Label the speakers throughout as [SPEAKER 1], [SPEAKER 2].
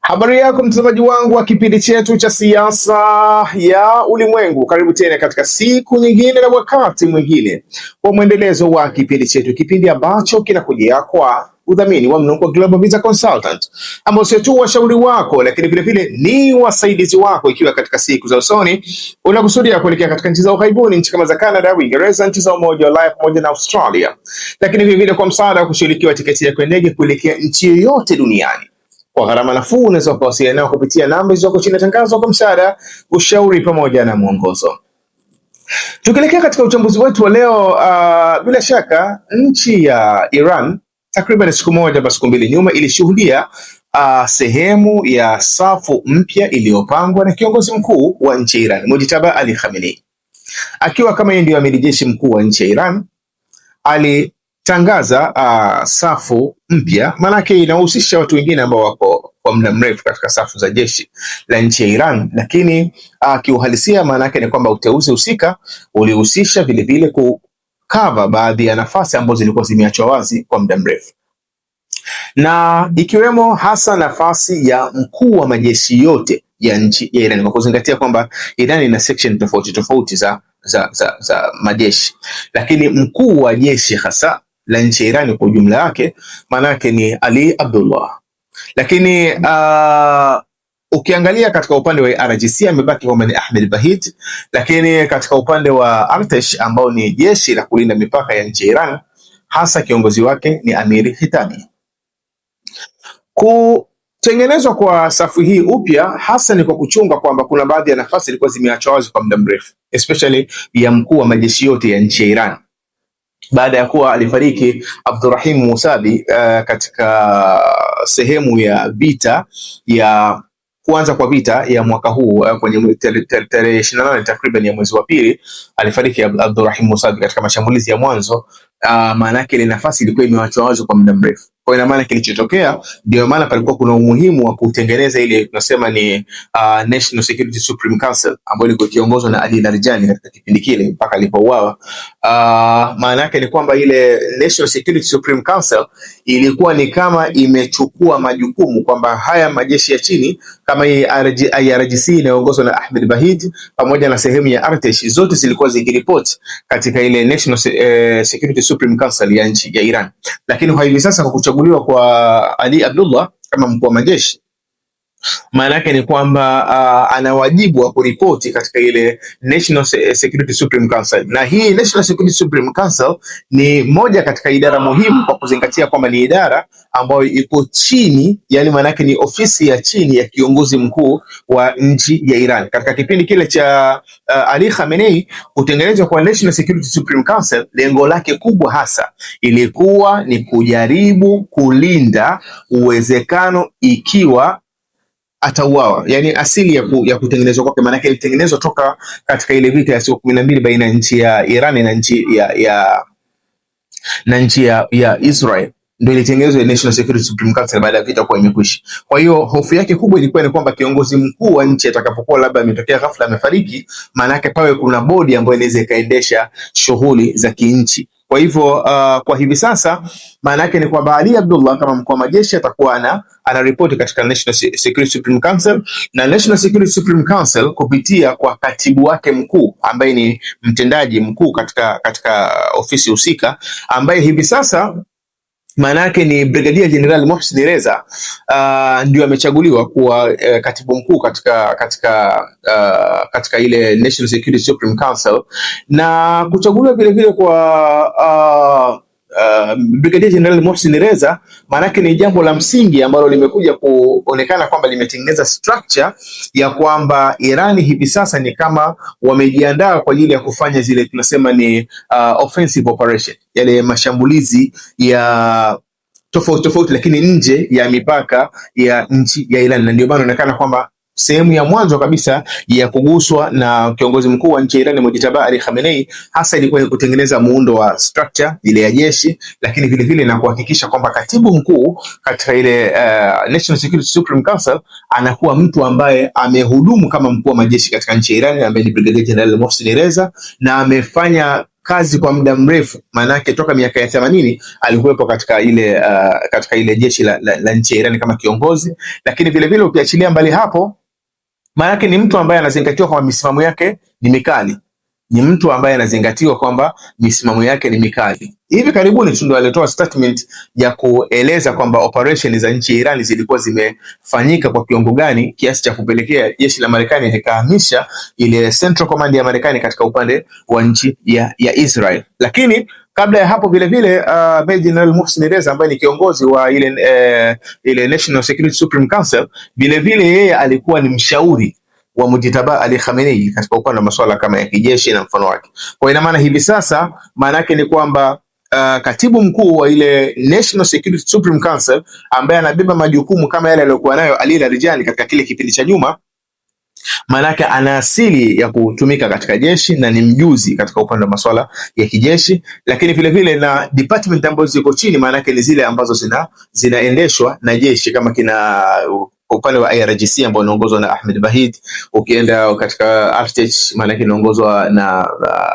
[SPEAKER 1] Habari yako mtazamaji wangu wa kipindi chetu cha siasa ya ulimwengu. Karibu tena katika siku nyingine na wakati mwingine wa mwendelezo wa kipindi chetu, kipindi ambacho kinakujia kwa udhamini wa Mnungu Global Visa Consultant, ambao sio tu washauri wako lakini vile vile ni wasaidizi wako, ikiwa katika siku za usoni unakusudia kuelekea katika nchi za ughaibuni, nchi kama za Canada, Uingereza, nchi za Umoja wa Ulaya pamoja na Australia, lakini vile vile kwa msaada wa kushirikiwa tiketi yako ya ndege kuelekea nchi yoyote duniani kwa gharama nafuu. Unaweza kuwasiliana nao kupitia namba zilizoko chini ya tangazo kwa msaada, ushauri pamoja na mwongozo. Tukielekea katika uchambuzi wetu wa leo, bila shaka nchi ya Iran takriban siku moja basi siku mbili nyuma ilishuhudia sehemu ya safu mpya iliyopangwa na kiongozi mkuu wa nchi ya Iran, Mujtaba Ali Khamenei. Akiwa kama yeye ndio amiri jeshi mkuu wa nchi ya Iran, alitangaza safu mpya, maanake inahusisha watu wengine ambao wako kwa muda mrefu katika safu za jeshi la nchi ya Iran, lakini kiuhalisia maanake ni kwamba uteuzi husika ulihusisha vile vile kukava baadhi ya nafasi ambazo zilikuwa zimeachwa wazi kwa muda mrefu, na ikiwemo hasa nafasi ya mkuu wa majeshi yote ya nchi ya Iran, kwa kuzingatia kwamba Iran ina section tofauti tofauti za majeshi, lakini mkuu wa jeshi hasa la nchi ya Iran kwa ujumla wake manake ni Ali Abdullah. Lakini ukiangalia katika upande wa RGC amebaki kama ni Ahmed Bahid, lakini katika upande wa Artesh ambao ni jeshi la kulinda mipaka ya nchi ya Iran, hasa kiongozi wake ni Amir Hitami. Kutengenezwa kwa safu hii upya hasa ni kwa kuchunga kwamba kuna baadhi ya nafasi zilikuwa zimeachwa wazi kwa muda mrefu, especially ya mkuu wa majeshi yote ya nchi ya Iran, baada ya kuwa alifariki Abdurrahim Musabi katika sehemu ya vita ya kuanza kwa vita ya mwaka huu kwenye tarehe 28 takriban ya mwezi wa pili alifariki Abdurrahim Musabi katika mashambulizi ya mwanzo. Maana yake ile nafasi ilikuwa imeachwa wazi kwa muda mrefu. Kwa ina maana kilichotokea, ndio maana palikuwa kuna umuhimu wa kutengeneza ile tunasema ni National Security Supreme Council ambayo ilikuwa ikiongozwa na Ali Larijani katika kipindi kile mpaka alipouawa. Maana yake ni kwamba ile National Security Supreme Council ilikuwa ni kama imechukua majukumu kwamba haya majeshi ya chini kama hii IRGC inayoongozwa na Ahmed Bahid pamoja na sehemu ya Artesh zote zilikuwa zikiripoti katika ile National Security Supreme Council ya nchi ya Iran. Lakini kwa hivi sasa kwa kuchaguliwa kwa Ali Abdullah kama mkuu wa majeshi, maana yake ni kwamba ana wajibu wa kuripoti katika ile National Security Supreme Council, na hii National Security Supreme Council ni moja katika idara muhimu kwa kuzingatia kwamba ni idara ambayo iko chini, yani maana yake ni ofisi ya chini ya kiongozi mkuu wa nchi ya Iran. Katika kipindi kile cha Ali Khamenei, kutengenezwa kwa National Security Supreme Council, lengo lake kubwa hasa ilikuwa ni kujaribu kulinda uwezekano ikiwa atauawa, yani asili ya kutengenezwa kwake, maana yake ilitengenezwa toka katika ile vita ya siku 12 baina ya nchi ya Iran na nchi ya Israel, ndio ilitengenezwa National Security Supreme Council baada ya vita kuwa imekwisha. Kwa hiyo hofu yake kubwa ilikuwa ni kwamba kiongozi mkuu wa nchi atakapokuwa labda ametokea ghafla amefariki, maana yake pawe kuna bodi ambayo inaweza ikaendesha shughuli za kinchi. Kwa hivyo kwa hivi sasa maana yake ni kwamba Ali Abdullah kama mkuu wa majeshi atakuwa anaripoti katika National Security Supreme Council, na National Security Supreme Council kupitia kwa katibu wake mkuu ambaye ni mtendaji mkuu katika ofisi husika, ambaye hivi sasa maana yake ni Brigadier General Mohsen Reza, ndio amechaguliwa kuwa katibu mkuu katika ile National Security Supreme Council, na kuchaguliwa vile vile kwa Brigadier General Mohsen Reza maana yake ni jambo la msingi ambalo limekuja kuonekana kwamba limetengeneza structure ya kwamba Irani hivi sasa ni kama wamejiandaa kwa ajili ya kufanya zile tunasema ni offensive operation, yale mashambulizi ya tofauti lakini nje ya mipaka ya nchi ya Iran, na ndio maana inaonekana kwamba sehemu ya mwanzo kabisa ya kuguswa na kiongozi mkuu wa nchi ya Iran Mujtaba Ali Khamenei hasa ilikuwa ni kutengeneza muundo wa structure ile ya jeshi, lakini vile vile na kuhakikisha kwamba katibu mkuu katika ile National Security Supreme Council anakuwa mtu ambaye amehudumu kama mkuu wa majeshi katika nchi ya Iran, ambaye ni Brigadier General Mohsen Reza, na amefanya kazi kwa muda mrefu, maana yake toka miaka ya 80 alikuwepo katika ile jeshi la nchi ya Iran kama kiongozi. Lakini vile vile ukiachilia mbali hapo, maana yake ni mtu ambaye anazingatiwa kwamba misimamo yake ni mikali, ni mtu ambaye anazingatiwa kwamba misimamo yake ni mikali. Hivi karibuni tu ndo alitoa statement ya kueleza kwamba operation za nchi ya Iran zilikuwa zimefanyika kwa kiwango gani, kiasi cha kupelekea jeshi la Marekani likahamisha ile Central Command ya Marekani katika upande wa nchi ya Israel. Lakini kabla ya hapo vile vile Meja Jenerali Mohsen Reza ambaye ni kiongozi wa ile National Security Supreme Council, vile vile yeye alikuwa ni mshauri wa Mujtaba Ali Khamenei katika upande wa masuala kama ya kijeshi na mfano wake. Kwa ina maana hivi sasa maana yake ni kwamba katibu mkuu wa ile National Security Supreme Council ambaye anabeba majukumu kama yale aliyokuwa nayo Ali Larijani katika kile kipindi cha nyuma, maana yake ana asili ya kutumika katika jeshi na ni mjuzi katika upande wa masuala ya kijeshi. Lakini vile vile na department ambazo ziko chini, maana yake ni zile ambazo zinaendeshwa na jeshi, kama kina upande wa IRGC ambao unaongozwa na Ahmed Bahid. Ukienda katika RTH maana yake inaongozwa na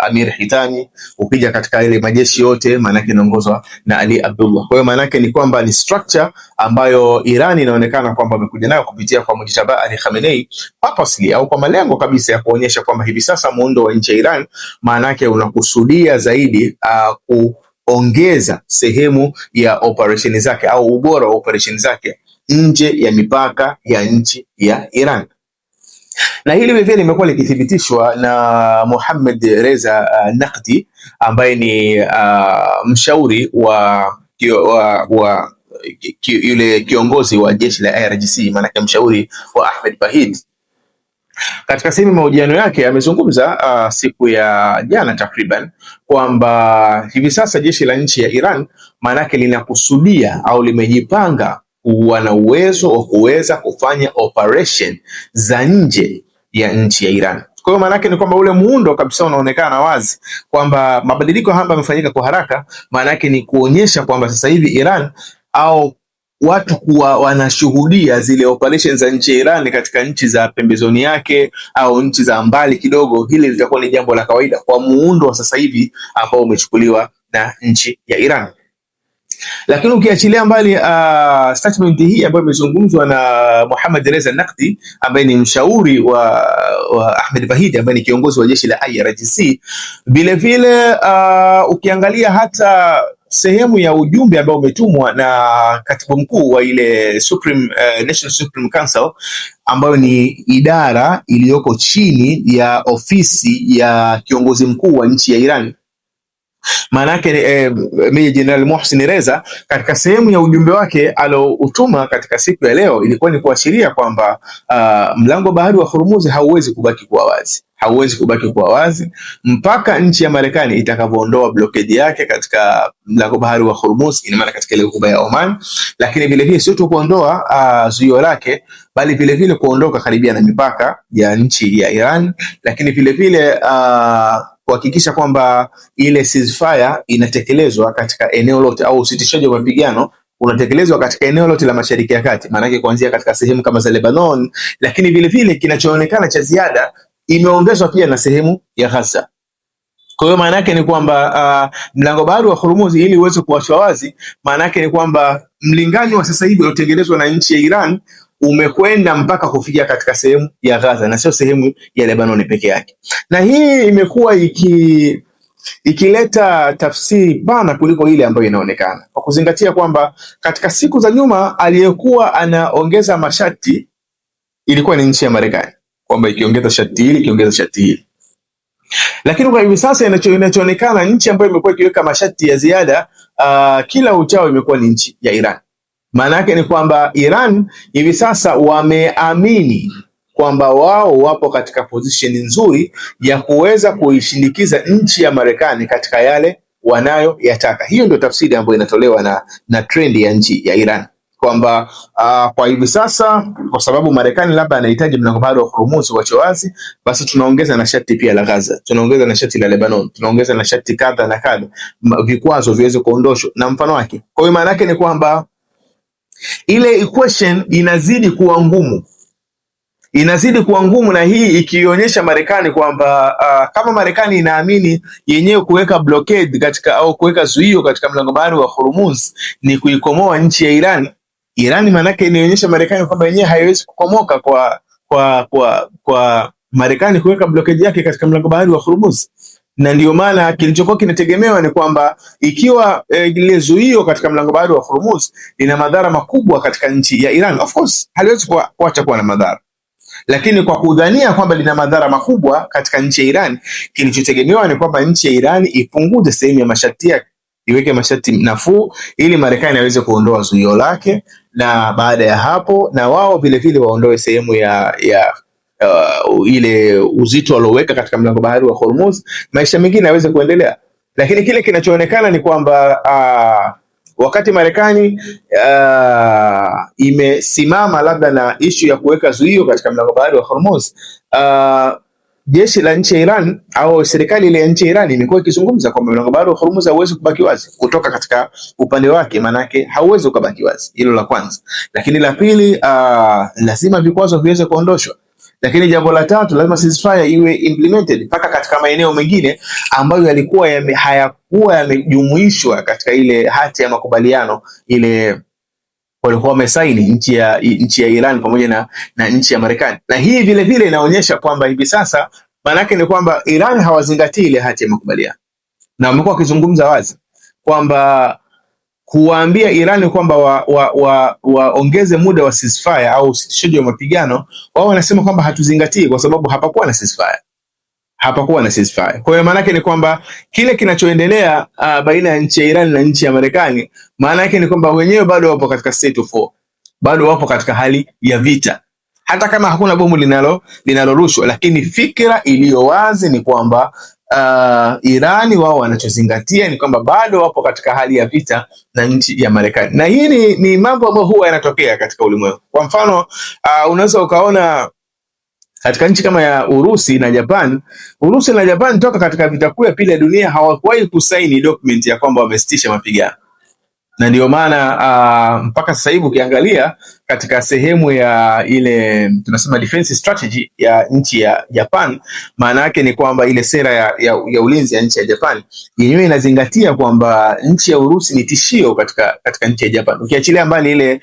[SPEAKER 1] Amir Hitami. Ukija katika ile majeshi yote maana yake inaongozwa na Ali Abdullah. Kwa hiyo maana yake ni kwamba ni structure ambayo Iran inaonekana kwamba wamekuja nayo kupitia kwa Mujtaba Ali Khamenei purposely au kwa malengo kabisa ya kuonyesha kwamba hivi sasa muundo wa nchi ya Iran maana yake unakusudia zaidi kuongeza sehemu ya operation zake au ubora wa operation zake nje ya mipaka ya nchi ya Iran. Na hili vile limekuwa likithibitishwa na Mohammad Reza Naqvi ambaye ni mshauri wa yule kiongozi wa jeshi la IRGC, maana mshauri wa Ahmed Bahid. Katika sehemu mahojiano yake amezungumza siku ya jana takriban kwamba hivi sasa jeshi la nchi ya Iran maana linakusudia au limejipanga kuwa na uwezo wa kuweza kufanya operation za nje ya nchi ya Iran. Kwa hiyo maana yake ni kwamba ule muundo kabisa unaonekana wazi kwamba mabadiliko haya yamefanyika kwa haraka. Maana yake ni kuonyesha kwamba sasa hivi Iran au watu kuwa wanashuhudia zile operations za nchi ya Iran katika nchi za pembezoni yake au nchi za mbali kidogo, hili litakuwa ni jambo la kawaida kwa muundo wa sasa hivi ambao umechukuliwa na nchi ya Iran. Lakini ukiachilia mbali statement hii ambayo imezungumzwa na Mohammad Reza Naqvi ambaye ni mshauri wa Ahmed Bahid ambaye ni kiongozi wa jeshi la IRGC, vile vile ukiangalia hata sehemu ya ujumbe ambao umetumwa na katibu mkuu wa ile National Supreme Council ambayo ni idara iliyoko chini ya ofisi ya kiongozi mkuu wa nchi ya Iran. Maana yake Meja Jenerali Mohsen Reza katika sehemu ya ujumbe wake aloutuma katika siku ya leo ilikuwa ni kuashiria kwamba mlango bahari wa Hormuz hauwezi kubaki kuwa wazi mpaka nchi ya Marekani itakavyoondoa blockade yake katika mlango bahari wa Hormuz, ina maana katika ile ghuba ya Oman. Lakini vile vile sio tu kuondoa zuio lake, bali vile vile kuondoka karibia na mipaka ya nchi ya Iran, lakini vile vile kuhakikisha kwamba ile ceasefire inatekelezwa katika eneo lote au usitishaji wa mapigano unatekelezwa katika eneo lote la Mashariki ya Kati, maana yake kuanzia katika sehemu kama za Lebanon. Lakini vile vile kinachoonekana cha ziada imeongezwa pia na sehemu ya Gaza. Kwa hiyo maana yake ni kwamba mlango bahari wa Hormuz ili uweze kuachwa wazi, maana yake ni kwamba mlinganyo wa sasa hivi uliotengenezwa na nchi ya Iran umekwenda mpaka kufikia katika sehemu ya Gaza na sio sehemu ya Lebanon peke yake. Na hii imekuwa ikileta tafsiri pana kuliko ile ambayo inaonekana, kwa kuzingatia kwamba katika siku za nyuma aliyekuwa anaongeza masharti ilikuwa ni nchi ya Marekani, kwamba ikiongeza sharti hili. Lakini kwa hivi sasa inachoonekana nchi ambayo imekuwa ikiweka masharti ya ziada kila uchao imekuwa ni nchi ya Iran. Maana yake ni kwamba Iran hivi sasa wameamini kwamba wao wapo katika position nzuri ya kuweza kuishindikiza nchi ya Marekani katika yale wanayoyataka. Hiyo ndio tafsiri ambayo inatolewa na trend ya nchi ya Iran, kwamba kwa hivi sasa kwa sababu Marekani labda anahitaji mlango bahari wa Hormuz uachwe wazi, basi tunaongeza na sharti pia la Gaza, tunaongeza na sharti la Lebanon, tunaongeza na sharti kadha na kadha, vikwazo viweze kuondoshwa na mfano wake. Kwa hiyo maana yake ni kwamba ile equation inazidi kuwa ngumu inazidi kuwa ngumu, na hii ikionyesha Marekani kwamba kama Marekani inaamini yenyewe kuweka blockade katika au kuweka zuio katika mlango bahari wa Hormuz ni kuikomoa nchi ya Iran. Iran manake inaonyesha Marekani kwamba yenyewe haiwezi kukomoka kwa Marekani kuweka blockade yake katika mlango bahari wa Hormuz, na ndio maana kilichokuwa kinategemewa ni kwamba ikiwa ile zuio katika mlango bahari wa Hormuz lina madhara makubwa katika nchi ya Iran, of course haliwezi kuacha kuwa na madhara, lakini kwa kudhania kwamba lina madhara makubwa katika nchi ya Iran, kilichotegemewa ni kwamba nchi ya Iran ipunguze sehemu ya masharti yake, iweke masharti nafuu ili Marekani aweze kuondoa zuio lake, na baada ya hapo na wao vile vile waondoe sehemu ya ile uzito walioweka katika mlango bahari wa Hormuz, maisha mengine yaweze kuendelea. Lakini kile kinachoonekana ni kwamba wakati Marekani imesimama labda na ishu ya kuweka zuio katika mlango bahari wa Hormuz, jeshi la nchi ya Iran au serikali ile ya nchi ya Iran imekuwa ikizungumza kwamba mlango bahari wa Hormuz hauwezi kubaki wazi kutoka katika upande wake, manake hauwezi kubaki wazi. Hilo la kwanza. Lakini la pili, lazima vikwazo viweze kuondoshwa. Lakini jambo la tatu, lazima ceasefire iwe implemented mpaka katika maeneo mengine ambayo yalikuwa hayakuwa yamejumuishwa katika ile hati ya makubaliano ile walikuwa wamesaini nchi ya Iran pamoja na nchi ya Marekani. Na hii vile vile inaonyesha kwamba hivi sasa maanake ni kwamba Iran hawazingatii ile hati ya makubaliano, na wamekuwa wakizungumza wazi kwamba kuwaambia Iran kwamba waongeze muda wa ceasefire au usitishaji wa mapigano, wao wanasema kwamba hatuzingatii kwa sababu hapakuwa na ceasefire. Kwa hiyo maana yake ni kwamba kile kinachoendelea baina ya nchi ya Iran na nchi ya Marekani, maana yake ni kwamba wenyewe bado wapo katika state of war, bado wapo katika hali ya vita, hata kama hakuna bomu linalorushwa, lakini fikra iliyo wazi ni kwamba Irani wao wanachozingatia ni kwamba bado wapo katika hali ya vita na nchi ya Marekani. Na hii ni mambo ambayo huwa yanatokea katika ulimwengu. Kwa mfano, unaweza ukaona katika nchi kama ya Urusi na Japan toka katika vita kuu ya pili ya dunia hawakuwahi kusaini document ya kwamba wamesitisha mapigano. Na ndio maana mpaka sasa hivi ukiangalia katika sehemu ya ile tunasema defense strategy ya nchi ya Japan, maana yake ni kwamba ile sera ya ulinzi ya nchi ya Japan yenyewe inazingatia kwamba nchi ya Urusi ni tishio katika nchi ya Japan. Ukiachilia mbali ile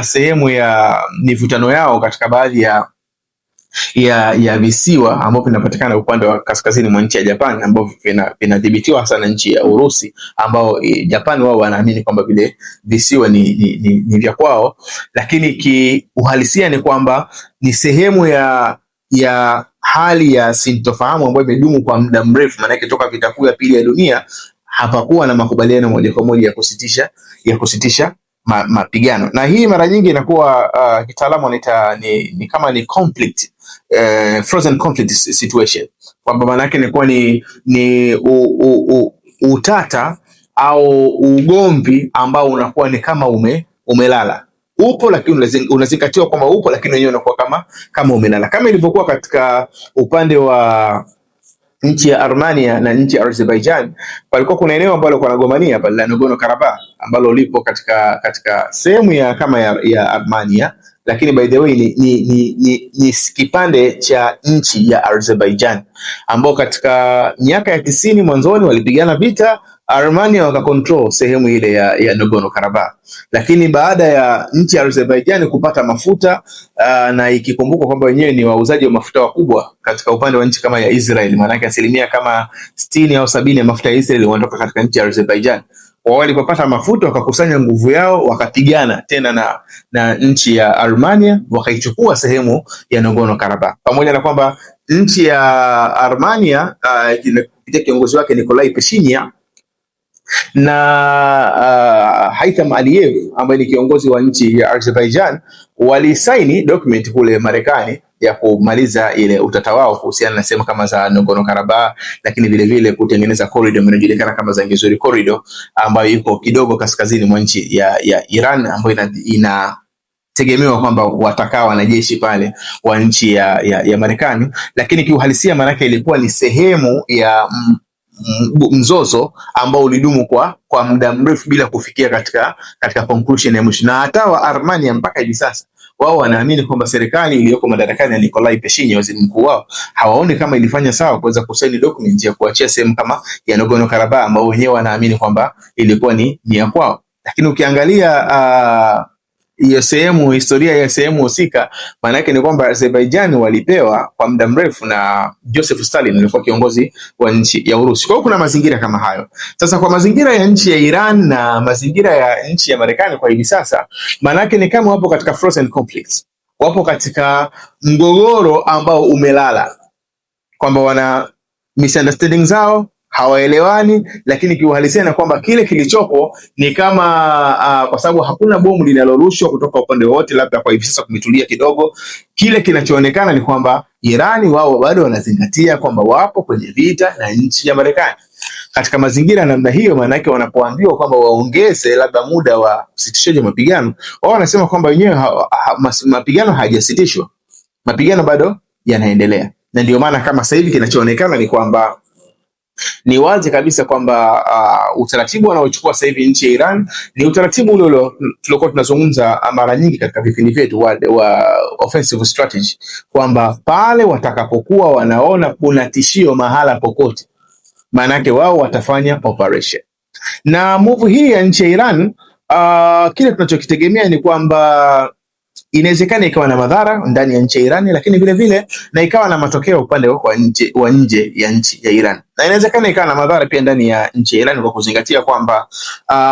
[SPEAKER 1] sehemu ya mivutano yao katika baadhi ya visiwa ambavyo vinapatikana upande wa kaskazini mwa nchi ya Japan ambavyo vinadhibitiwa hasa na nchi ya Urusi, ambao Japan wao wanaamini kwamba vile visiwa ni vya kwao, lakini kiuhalisia ni kwamba ni sehemu ya hali ya sintofahamu ambayo imedumu kwa muda mrefu. Maana yake toka vita kuu ya pili ya dunia hapakuwa na makubaliano moja kwa moja ya kusitisha mapigano, na hii mara nyingi inakuwa kitaalamu wanaita ni kama ni conflict, frozen conflict situation, kwamba maana yake inakuwa ni utata au ugomvi ambao unakuwa ni kama umelala, upo lakini unazingatiwa kwamba upo, lakini wenyewe unakuwa kama umelala, kama ilivyokuwa katika upande wa nchi ya Armenia na nchi ya Azerbaijan. Palikuwa kuna eneo ambalo kwa nagombania pale la Nagorno-Karabakh ambalo lipo katika sehemu ya Armenia, lakini by the way ni kipande cha nchi ya Azerbaijan, ambao katika miaka ya 90 mwanzoni walipigana vita, Armenia wakakontrol sehemu ile ya Nagorno-Karabakh. Lakini baada ya nchi ya Azerbaijan kupata mafuta na ikikumbuka kwamba wenyewe ni wauzaji wa mafuta wakubwa katika upande wa nchi kama ya Israel, maana yake asilimia kama 60 au 70 ya mafuta ya Israel yanatoka katika nchi ya Azerbaijan. Kwa walipopata mafuta wakakusanya nguvu yao wakapigana tena na nchi ya Armenia, wakaichukua sehemu ya Nagorno-Karabakh. Pamoja na kwamba nchi ya Armenia kupitia kiongozi wake Nikolai Pashinyan na Haitham Aliyev ambaye ni kiongozi wa nchi ya Azerbaijan walisaini document kule Marekani ya kumaliza ile utata wao kuhusiana na sehemu kama za Nagorno-Karabakh, lakini vile vile kutengeneza corridor inayojulikana kama Zangezuri corridor ambayo iko kidogo kaskazini mwa nchi ya Iran, ambayo inategemewa kwamba watakaa wanajeshi pale wa nchi ya Marekani, lakini kiuhalisia maana yake ilikuwa ni sehemu ya mzozo ambao ulidumu kwa muda mrefu bila kufikia katika conclusion ya mwisho. Na hata wa Armenia mpaka hivi sasa wao wanaamini kwamba serikali iliyoko madarakani ya Nikolai Pashinyan, waziri mkuu wao, hawaoni kama ilifanya sawa kuweza kusaini document ya kuachia sehemu kama ya Nagorno-Karabakh ambao wenyewe wanaamini kwamba ilikuwa ni ya kwao. Lakini ukiangalia hiyo sehemu, historia ya sehemu husika, maana yake ni kwamba Azerbaijan walipewa kwa muda mrefu na Joseph Stalin, alikuwa kiongozi wa nchi ya Urusi. Kwa hiyo kuna mazingira kama hayo. Sasa kwa mazingira ya nchi ya Iran na mazingira ya nchi ya Marekani kwa hivi sasa, maana yake ni kama wapo katika frozen conflicts, wapo katika mgogoro ambao umelala, kwamba wana misunderstanding zao, hawaelewani, lakini kiuhalisia na kwamba kile kilichopo ni kama kwa sababu hakuna bomu linalorushwa kutoka upande wote, labda kwa hivi sasa kumetulia kidogo. Kile kinachoonekana ni kwamba Irani wao bado wanazingatia kwamba wapo kwenye vita na nchi ya Marekani. Katika mazingira namna hiyo, maana yake wanapoambiwa kwamba waongeze labda muda wa usitishaji wa mapigano, wao wanasema kwamba wenyewe mapigano hayajasitishwa, mapigano bado yanaendelea. Na ndio maana kama sasa hivi kinachoonekana ni kwamba ni wazi kabisa kwamba utaratibu wanaochukua sasa hivi nchi ya Iran ni utaratibu ule tulikuwa tunazungumza mara nyingi katika vipindi vyetu wa offensive strategy, kwamba pale watakapokuwa wanaona kuna tishio mahala popote, maana yake wao watafanya operation. Na move hii ya nchi ya Iran, kile tunachokitegemea ni kwamba inawezekana ikawa na madhara ndani ya nchi ya Iran, lakini vile vile na ikawa na matokeo upande wa nje ya nchi ya Iran, na inawezekana ikawa na madhara pia ndani ya nchi ya Iran, kwa kuzingatia kwamba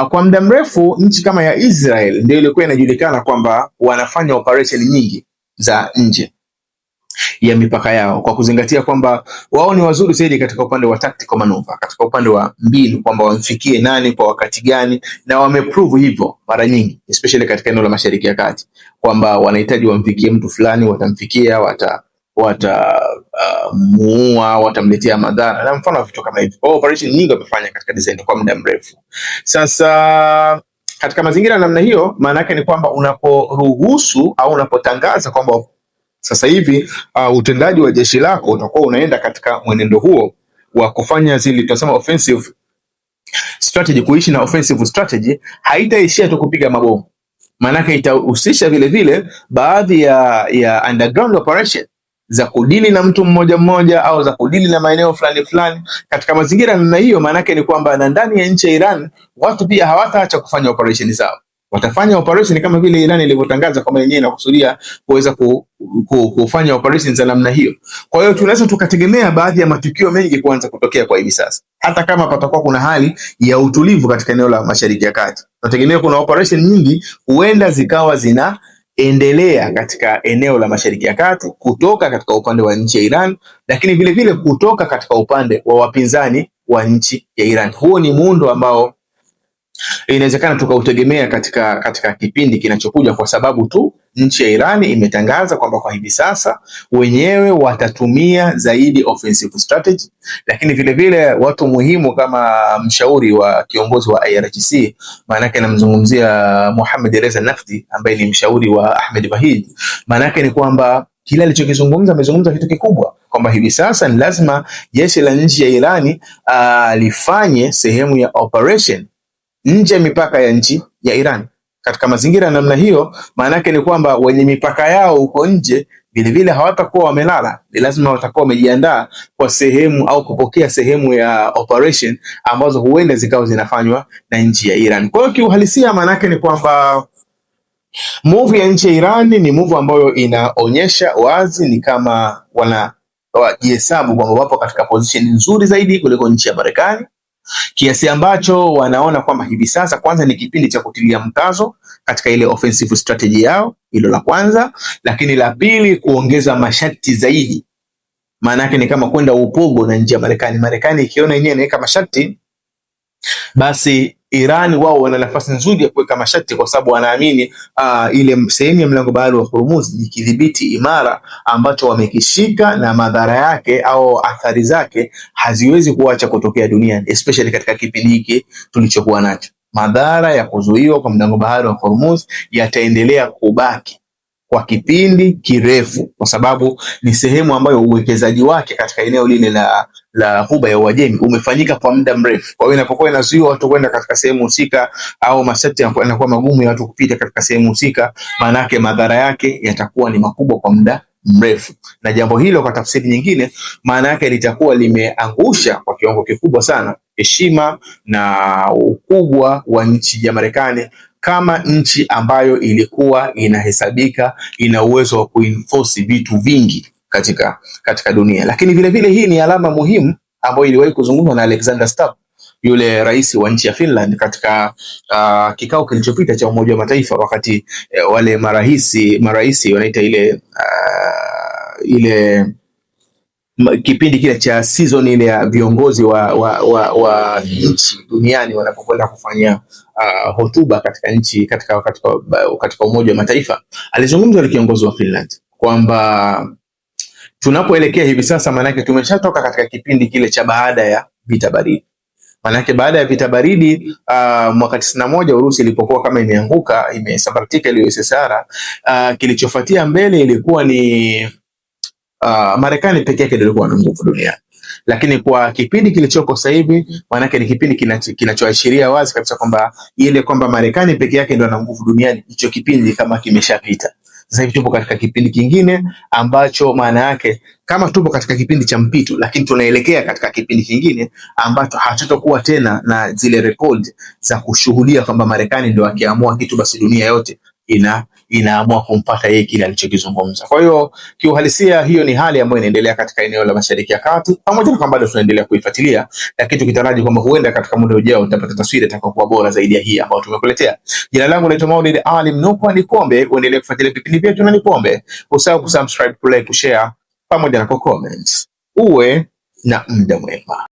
[SPEAKER 1] kwa muda mrefu nchi kama ya Israel ndio ilikuwa inajulikana kwamba wanafanya operation nyingi za nje ya mipaka yao, kwa kuzingatia kwamba wao ni wazuri zaidi katika upande wa tactical maneuver, katika upande wa mbinu, kwamba wamfikie nani kwa wakati gani, na wameprove hivyo mara nyingi, especially katika eneo la Mashariki ya Kati, kwamba wanahitaji wamfikie mtu fulani, watamfikia, watamuua, watamletea madhara na mfano vitu kama hivyo. Operation nyingi wamefanya katika design kwa muda mrefu. Sasa katika mazingira namna hiyo, maana yake ni kwamba unaporuhusu au unapotangaza kwamba sasa hivi utendaji wa jeshi lako utakuwa unaenda katika mwenendo huo wa kufanya zile tunasema offensive strategy, kuishi na offensive strategy, haitaishia tu kupiga mabomu. Maana itahusisha vile vile baadhi ya underground operation za kudili na mtu mmoja mmoja au za kudili na maeneo fulani fulani katika mazingira namna hiyo. Maana ni kwamba na ndani ya nchi ya Iran watu pia hawataacha kufanya operation zao, watafanya operation kama vile Iran ilivyotangaza kwamba yenyewe inakusudia kuweza kufanya operations za namna hiyo. Kwa hiyo tunaweza tukategemea baadhi ya matukio mengi kuanza kutokea kwa hivi sasa, hata kama patakuwa kuna hali ya utulivu katika eneo la Mashariki ya Kati. Tunategemea kuna operation nyingi huenda zikawa zinaendelea katika eneo la Mashariki ya Kati, kutoka katika upande wa nchi ya Iran, lakini vile vile kutoka katika upande wa wapinzani wa nchi ya Iran. Huo ni muundo ambao inawezekana tukautegemea katika kipindi kinachokuja, kwa sababu tu nchi ya Iran imetangaza kwamba kwa hivi sasa wenyewe watatumia zaidi offensive strategy. Lakini vile vile watu muhimu kama mshauri wa kiongozi wa IRGC, maana yake namzungumzia Mohammad Reza Nafti ambaye ni mshauri wa Ahmed Vahid, maana yake ni kwamba kila alichokizungumza amezungumza kitu kikubwa, kwamba hivi sasa ni lazima jeshi la nchi ya Iran lifanye sehemu ya operation nje ya mipaka ya nchi ya Iran. Katika mazingira namna hiyo, maana yake ni kwamba wenye mipaka yao huko nje vile vile hawatakuwa wamelala, ni lazima watakuwa wamejiandaa kwa sehemu au kupokea sehemu ya operation ambazo huenda zikao zinafanywa na nchi ya Iran. Kwa hiyo kiuhalisia, maana yake ni kwamba move ya nchi ya Iran ni move ambayo inaonyesha wazi ni kama wanajihesabu kwamba wapo katika position nzuri zaidi kuliko nchi ya Marekani, kiasi ambacho wanaona kwamba hivi sasa kwanza ni kipindi cha kutilia mkazo katika ile offensive strategy yao. Hilo la kwanza. Lakini la pili, kuongeza masharti zaidi. Maana yake ni kama kwenda upogo na nchi ya Marekani. Marekani ikiona yenyewe inaweka masharti, basi Iran wao wana nafasi nzuri ya kuweka masharti, kwa sababu wanaamini ile sehemu ya mlango bahari wa Hormuz ni kidhibiti imara ambacho wamekishika, na madhara yake au athari zake haziwezi kuacha kutokea duniani, especially katika kipindi hiki tulichokuwa nacho. Madhara ya kuzuiwa kwa mlango bahari wa Hormuz yataendelea kubaki kwa kipindi kirefu, kwa sababu ni sehemu ambayo uwekezaji wake katika eneo lile la Ghuba ya Uajemi umefanyika kwa muda mrefu. Kwa hiyo inapokuwa inazuiwa watu kwenda katika sehemu husika au masharti yanakuwa magumu ya watu kupita katika sehemu husika, maana yake madhara yake yatakuwa ni makubwa kwa muda mrefu. Na jambo hilo kwa tafsiri nyingine, maana yake litakuwa limeangusha kwa kiwango kikubwa sana heshima na ukubwa wa nchi ya Marekani kama nchi ambayo ilikuwa inahesabika ina uwezo wa kuenforce vitu vingi katika dunia. Lakini vile vile hii ni alama muhimu ambayo iliwahi kuzungumzwa na Alexander Stubb, yule rais wa nchi ya Finland, katika kikao kilichopita cha Umoja wa Mataifa, wakati wale maraisi wanaita ile kipindi kile cha season ile ya viongozi wa nchi duniani wanapokwenda kufanya hotuba katika nchi katika Umoja wa Mataifa, alizungumza na kiongozi wa Finland kwamba tunapoelekea hivi sasa, manake tumeshatoka katika kipindi kile cha baada ya vita baridi. Manake baada ya vita baridi mwaka 91 Urusi ilipokuwa kama imeanguka, imesambaratika ile USSR, kilichofuatia mbele ilikuwa ni Marekani pekee yake ndio ilikuwa na nguvu duniani. Lakini kwa kipindi kilichoko sasa hivi, maanake ni kipindi kinachoashiria wazi kabisa kwamba Marekani pekee yake ndio ana nguvu duniani. Hicho kipindi kama kimeshapita. Sasa hivi tupo katika kipindi kingine ambacho maana yake kama tupo katika kipindi cha mpito, lakini tunaelekea katika kipindi kingine ambacho hatotokuwa tena na zile record za kushuhudia kwamba Marekani ndio akiamua kitu basi dunia yote inaamua kumpata yeye kile alichokizungumza. Kwa hiyo kiuhalisia, hiyo ni hali ambayo inaendelea katika eneo la Mashariki ya Kati, pamoja na kwamba bado tunaendelea kuifuatilia, lakini tukitaraji kwamba huenda katika muda ujao utapata taswira itakayokuwa bora zaidi ya hii ambayo tumekuletea. Jina langu naitwa Maulid Ali Mnukwa, nikuombe uendelee kufuatilia vipindi vyetu na nikuombe usahau kusubscribe, kulike, kushare pamoja na kucomment. Uwe na muda mwema.